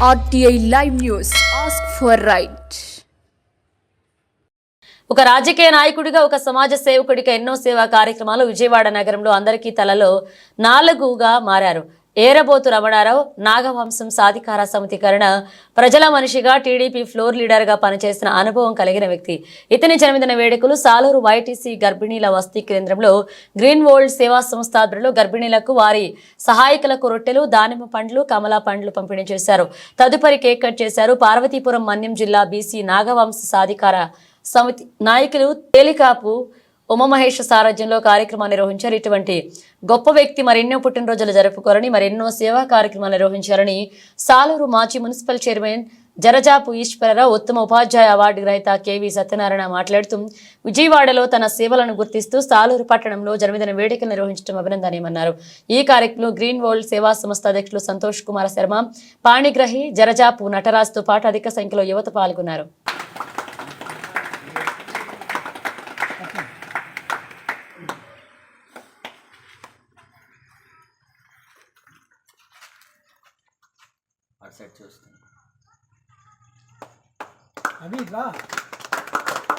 RTI Live News. Ask for right. ఒక రాజకీయ నాయకుడిగా ఒక సమాజ సేవకుడిగా ఎన్నో సేవా కార్యక్రమాలు విజయవాడ నగరంలో అందరికీ తలలో నాలుగుగా మారారు. ఏరబోతు రమణారావు నాగవంశం సాధికార సమితికరణ ప్రజల మనిషిగా టీడీపీ ఫ్లోర్ లీడర్ గా పనిచేసిన అనుభవం కలిగిన వ్యక్తి. ఇతని జన్మదిన వేడుకలు సాలూరు వైటీసీ గర్భిణీల వసతి కేంద్రంలో గ్రీన్ వరల్డ్ సేవా సంస్థ ఆధ్వర్యంలో గర్భిణీలకు వారి సహాయకులకు రొట్టెలు, దానిమ్మ పండ్లు, కమలా పండ్లు పంపిణీ చేశారు. తదుపరి కేక్ కట్ చేశారు. పార్వతీపురం మన్యం జిల్లా బీసీ నాగవంశ సాధికార సమితి నాయకులు తేలికాపు ఉమామహేష్ సారథ్యంలో కార్యక్రమాన్ని నిర్వహించారు. ఇటువంటి గొప్ప వ్యక్తి మరెన్నో పుట్టినరోజులు జరుపుకోరని, మరెన్నో సేవా కార్యక్రమాలు నిర్వహించారని సాలూరు మాజీ మున్సిపల్ చైర్మన్ జరజాపు ఈశ్వరరావు, ఉత్తమ ఉపాధ్యాయ అవార్డు గ్రహీత కేవీ సత్యనారాయణ మాట్లాడుతూ విజయవాడలో తన సేవలను గుర్తిస్తూ సాలూరు పట్టణంలో జన్మదిన వేడుకలు నిర్వహించడం అభినందనీయమన్నారు. ఈ కార్యక్రమంలో గ్రీన్ వరల్డ్ సేవా సంస్థ అధ్యక్షులు సంతోష్ కుమార్ శర్మ, పాణిగ్రహి, జరజాపు నటరాజ్తో పాటు అధిక సంఖ్యలో యువత పాల్గొన్నారు. సెట్ చూస్తాను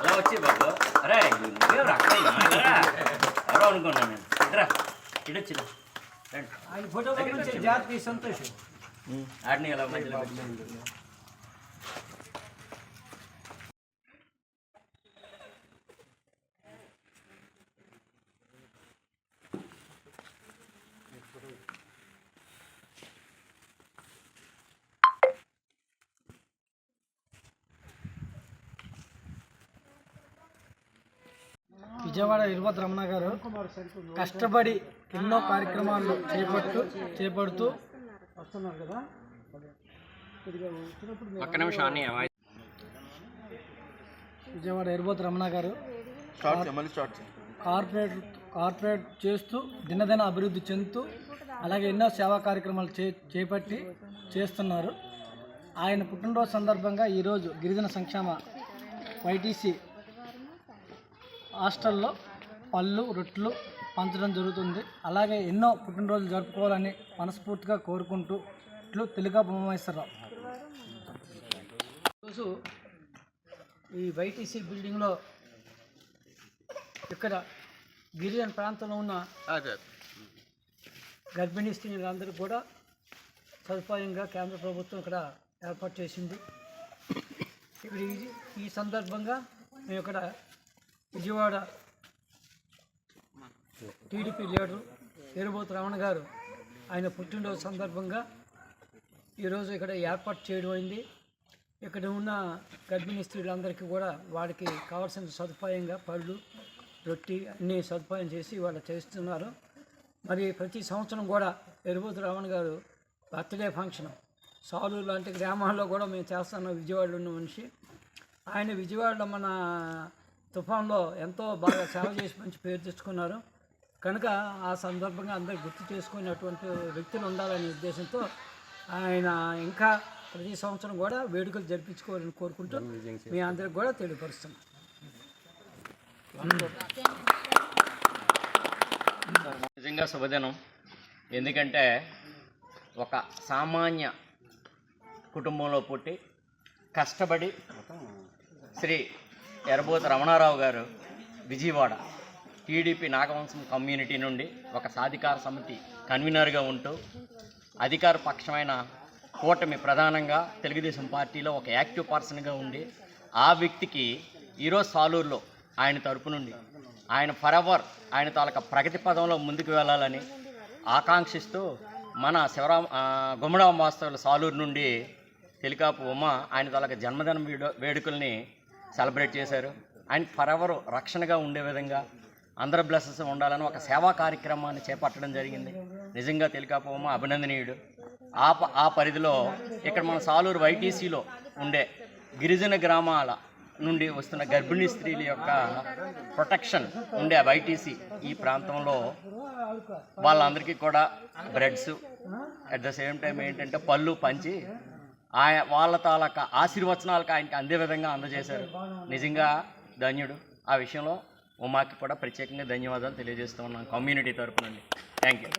అలా వచ్చి బాబు. అరే నువ్వేం రాకపోయినా ఎవరో అనుకున్నాను నేను. ఇద్దరా ఇడొచ్చు ఫోటో జాతి సంతోషం ఆడిని ఎలా మధ్యలో విజయవాడ ఇరువత్ రమణ గారు కష్టపడి ఎన్నో కార్యక్రమాలు చేపడుతూ వస్తున్నారు కదా. విజయవాడ ఇరువత్ రమణ గారు కార్పొరేట్ చేస్తూ దినదిన అభివృద్ధి చెందుతూ అలాగే ఎన్నో సేవా కార్యక్రమాలు చేపట్టి చేస్తున్నారు. ఆయన పుట్టినరోజు సందర్భంగా ఈరోజు గిరిజన సంక్షేమ వైటీసీ హాస్టల్లో పళ్ళు, రొట్టెలు పంచడం జరుగుతుంది. అలాగే ఎన్నో పుట్టినరోజులు జరుపుకోవాలని మనస్ఫూర్తిగా కోరుకుంటూ తెలుగాపు ఉమామహేశ్వరరావు. ఈరోజు ఈ వైటీసీ బిల్డింగ్లో ఇక్కడ గిరిజన ప్రాంతంలో ఉన్న గర్భిణీ స్త్రీలందరూ కూడా సదుపాయంగా కేంద్ర ప్రభుత్వం ఇక్కడ ఏర్పాటు చేసింది. ఇక్కడ ఈ సందర్భంగా మేము ఇక్కడ విజయవాడ టీడీపీ లీడరు ఏరబోతు రమణ గారు ఆయన పుట్టినరోజు సందర్భంగా ఈరోజు ఇక్కడ ఏర్పాటు చేయడం అయింది. ఇక్కడ ఉన్న గర్భిణీ స్త్రీలందరికీ కూడా వాడికి కావాల్సిన సదుపాయంగా పళ్ళు, రొట్టి అన్నీ సదుపాయం చేసి వాళ్ళు చేస్తున్నారు. మరి ప్రతి సంవత్సరం కూడా ఏరబోతు రమణ గారు బర్త్డే ఫంక్షన్ సాలూరు లాంటి గ్రామాల్లో కూడా మేము చేస్తున్నాం. విజయవాడలో ఉన్న మనిషి ఆయన విజయవాడలో మన తుఫాన్లో ఎంతో బాగా సేవ చేసి మంచి పేరు తెచ్చుకున్నారు. కనుక ఆ సందర్భంగా అందరూ గుర్తు చేసుకునేటువంటి వ్యక్తులు ఉండాలనే ఉద్దేశంతో ఆయన ఇంకా ప్రతి సంవత్సరం కూడా వేడుకలు జరిపించుకోవాలని కోరుకుంటూ మీ అందరికి కూడా తెలియపరుస్తున్నాం. నిజంగా శుభదినం. ఎందుకంటే ఒక సామాన్య కుటుంబంలో పుట్టి కష్టపడి శ్రీ ఎరబోతు రమణారావు గారు విజయవాడ టీడీపీ నాగవంశం కమ్యూనిటీ నుండి ఒక సాధికార సమితి కన్వీనర్గా ఉంటూ అధికార పక్షమైన కూటమి ప్రధానంగా తెలుగుదేశం పార్టీలో ఒక యాక్టివ్ పర్సన్గా ఉండి ఆ వ్యక్తికి ఈరోజు సాలూరులో ఆయన తరపు నుండి ఆయన ఫరెవర్ ఆయన తాలూకా ప్రగతి పదంలో ముందుకు వెళ్ళాలని ఆకాంక్షిస్తూ మన గుమ్మడాం వాస్తవుల సాలూరు నుండి తెలికాపు ఉమ ఆయన తాలూకా జన్మదిన వేడుకల్ని సెలబ్రేట్ చేశారు. ఆయన ఫరెవర్ రక్షణగా ఉండే విధంగా అందరూ బ్లెస్సెస్ ఉండాలని ఒక సేవా కార్యక్రమాన్ని చేపట్టడం జరిగింది. నిజంగా తెలికాపు ఉమ అభినందనీయుడు. ఆ పరిధిలో ఇక్కడ మన సాలూరు వైటీసీలో ఉండే గిరిజన గ్రామాల నుండి వస్తున్న గర్భిణీ స్త్రీల యొక్క ప్రొటెక్షన్ ఉండే వైటీసీ ఈ ప్రాంతంలో వాళ్ళందరికీ కూడా breads at the same time ఏంటంటే పళ్ళు పంచి వాళ్ళ తాలూకా ఆశీర్వచనాలకు ఆయనకి అందే విధంగా అందజేశారు. నిజంగా ధన్యుడు. ఆ విషయంలో ఉమాకి కూడా ప్రత్యేకంగా ధన్యవాదాలు తెలియజేస్తూ ఉన్నాను కమ్యూనిటీ తరపు నుండి. Thank you.